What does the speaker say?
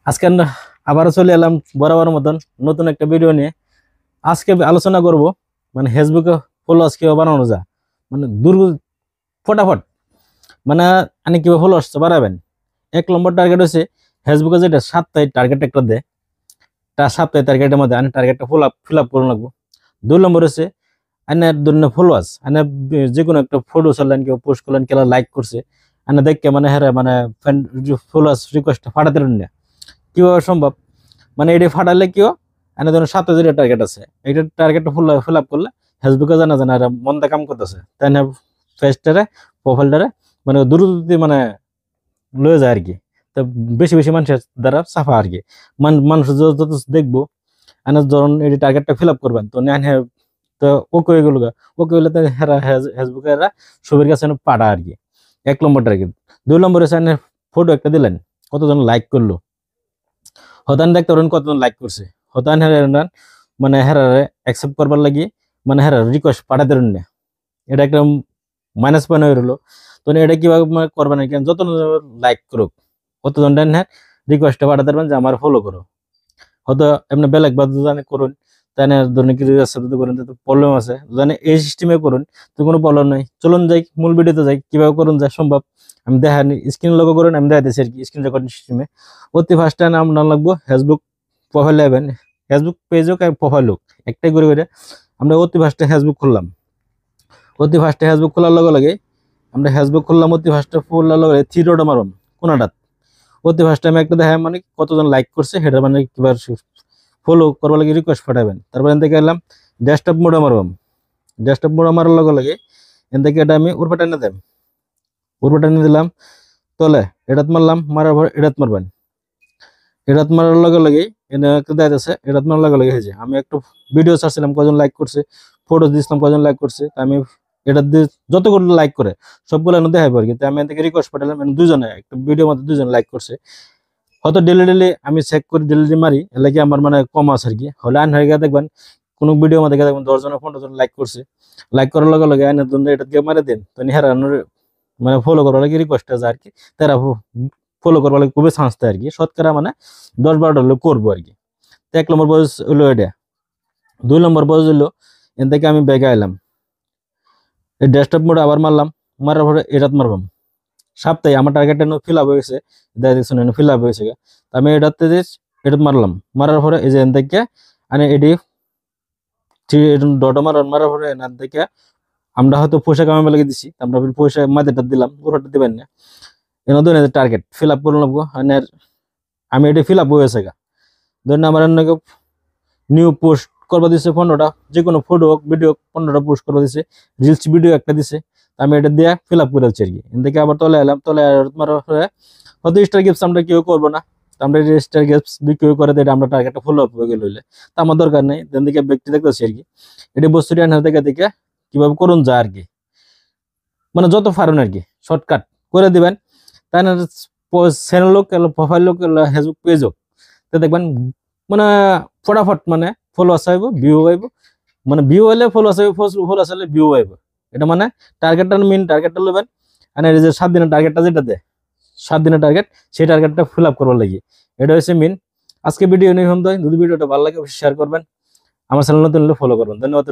আজকে আবারও চলে এলাম বরাবর মতন নতুন একটা ভিডিও নিয়ে। আজকে আলোচনা করব মানে ফেসবুকে ফলোয়ার্স কিভাবে বানানো যায়, মানে ফটাফট, মানে আপনি কিভাবে ফলোয়ার্স বাড়াবেন। 1 নম্বর টার্গেট হচ্ছে ফেসবুকে যেটা সাপ্তাহিক টার্গেট একটা দেয়, তার সাপ্তাহিক টার্গেটের মধ্যে আমি টার্গেটটা ফিল আপ করে লাগবো। 2 নম্বর হচ্ছে আইনের ধরনের ফলোয়ার্স, আইনে যে কোনো একটা ফটো ছাড়লেন, কেউ পোস্ট করলেন, কেউ লাইক করছে, আইনে দেখকে মানে হ্যাঁ মানে ফলোয়ার্স রিকোয়েস্ট ফাটাতে না। কিভাবে সম্ভব, মানে এটা ফাটালে কেউ এনে ধরুন 7,000 টার্গেট আছে, এইটা টার্গেটটা ফিল আপ করলে ফেসবুকে জানা জানা এরা মন্দা কাম করতেছে, তাই না পেজটারে প্রোফাইলটারে মানে দ্রুত মানে লয়ে যায় আর কি। তো বেশি বেশি মানুষের দ্বারা সাফা আর কি। মানুষ যত দেখবো, এনে ধরুন এই টার্গেটটা ফিল আপ করবেন তো নেন, হ্যাঁ তো ওকে হয়ে গেল, ওকে হইলে তো হেরা ফেসবুকে এরা ছবির কাছে পাঠা আর কি। 1 নম্বর টার্গেট। 2 নম্বর হচ্ছে ফটো একটা দিলেন, কতজন লাইক করলো, হতান দেখতে পারেন কতজন লাইক করছে, হতান হেরান মানে হেরারে অ্যাকসেপ্ট করবার লাগি মানে হেরার রিকোয়েস্ট পাঠাতে না। এটা একটা মাইনাস পয়েন্ট হয়ে রইলো। তো এটা কিভাবে করবেন, কেন যত লাইক করুক কতজন হ্যাঁ রিকোয়েস্টটা পাঠাতে পারবেন যে আমার ফলো করো। হয়তো এমনি বেলেগ বাদ জানি করুন, তাই না ধরুন কিছু সাথে করুন, তো প্রবলেম আছে জানি এই সিস্টেমে করুন, তো কোনো প্রবলেম নাই। চলুন যাই মূল ভিডিওতে যাই কিভাবে করুন যায় সম্ভব। আমি দেখানি স্ক্রিন লগো করুন, আমি দেখাতেছি আর কি স্ক্রিন রেকর্ডিং সিস্টেমে। অতি ফার্স্টে নাম নাম লাগবো ফেসবুক প্রোফাইল নেবেন, ফেসবুক পেজ হোক আর প্রোফাইল হোক একটাই করে আমরা অতি ফার্স্টে ফেসবুক খুললাম। অতি ফার্স্টে ফেসবুক খোলার লগে লগে আমরা ফেসবুক খুললাম, অতি ফার্স্টে খোলার লগে থ্রি ডট মারলাম কোনাটাত। অতি ফার্স্টে আমি একটা দেখাই মানে কতজন লাইক করছে সেটা মানে কিবার ফলো করবার লাগে রিকোয়েস্ট পাঠাবেন। তারপর এন থেকে এলাম ডেস্কটপ মোডে মারবাম, ডেস্কটপ মোডে মারার লগে লগে এন থেকে এটা আমি উড়পা টানে দেব, উড়পা টানে দিলাম তলে, এটাত মারলাম, মারার পর এটাত মারবেন। এটাত মারার লগে লগেই এনে একটা দেখাচ্ছে, এটাত মারার লগে লগে হয়েছে আমি একটু ভিডিও ছাড়ছিলাম কজন লাইক করছে, ফটো দিয়েছিলাম কজন লাইক করছে, আমি এটা দিয়ে যতগুলো লাইক করে সবগুলো এনে দেখাবো আর কি। আমি এন থেকে রিকোয়েস্ট পাঠালাম, দুজনে একটা ভিডিওর মধ্যে 2জন লাইক করছে। হয়তো ডেলি ডেলি আমি চেক করি, ডেলি মারি, এলে কি আমার মানে কম আছে আর কি। হলে আন হয়ে গিয়ে দেখবেন কোনো ভিডিও মধ্যে দেখবেন 10 জন 15 জন লাইক করছে, লাইক করার লগে লগে আইনের জন্য এটা দিয়ে মারে দিন, তো হেরানোর মানে ফলো করবার লাগে রিকোয়েস্ট আছে আর কি। তারা ফলো করবার লাগে খুবই চান্স দেয় আর কি, শতকরা মানে 10-12টা লোক করবো আর কি। তো 1 নম্বর বয়স হলো এটা। 2 নম্বর বয়স হলো এন থেকে আমি ব্যাগে আইলাম, এই ডেস্কটপ মোডে আবার মারলাম, মারার পরে এটাত মারবাম। সপ্তাহে আমার টার্গেটটা ফিল আপ হয়ে গেছে, দেখছেন ফিল আপ হয়েছে। আমি এটাতে এটা মারলাম, মারার পরে এই যে এন থেকে মানে এটি ডট মারার মারার পরে এখান থেকে আমরা হয়তো পয়সা কামাবে লাগিয়ে দিছি, আমরা পয়সা মাঝেটা দিলাম, পুরোটা দিবেন না। এনে ধরেন টার্গেট ফিল আপ করে নেবো, আমি এটি ফিল আপ হয়েছে ধরেন আমার নিউ পোস্ট করবা দিছে 15টা, যে কোনো ফটো হোক ভিডিও হোক 15টা পোস্ট করবা দিছে, রিলস ভিডিও একটা দিছে, আমি এটা দিয়ে ফিল আপ করে দিচ্ছি আর কি। এন থেকে আবার তলে এলাম, তলে হয়তো স্টার গিফটস আমরা কেউ করবো না, আমরা স্টার গিফটস কেউ করে দেয় আমরা টার্গেটটা ফলো আপ হয়ে গেল হইলে তো আমার দরকার নেই। দেন দিকে ব্যক্তি দেখতেছি আর কি, এটি বস্তুটি আনার থেকে দেখে কিভাবে করুন যায় আর কি, মানে যত পারেন আর কি শর্টকাট করে দিবেন। তাই না চ্যানেল হোক প্রোফাইল হোক ফেসবুক পেজ হোক, তো দেখবেন মানে ফটাফট মানে ফলো আসবে, ভিউ আইব, মানে ভিউ হইলে ফলো আসবে, ফলো আসলে ভিউ আইব। এটা মানে টার্গেটটা মেন টার্গেটটা নেবেন, আর এই যে 7 দিনের টার্গেটটা যেটা দেয় 7 দিনের টার্গেট, সেই টার্গেটটা ফিল আপ করবার লাগে, এটা হচ্ছে মেন। আজকে ভিডিও নিয়ে যদি ভিডিওটা ভালো লাগে অবশ্যই শেয়ার করবেন, আমার চ্যানেল নতুন হলে ফলো করবেন। ধন্যবাদ।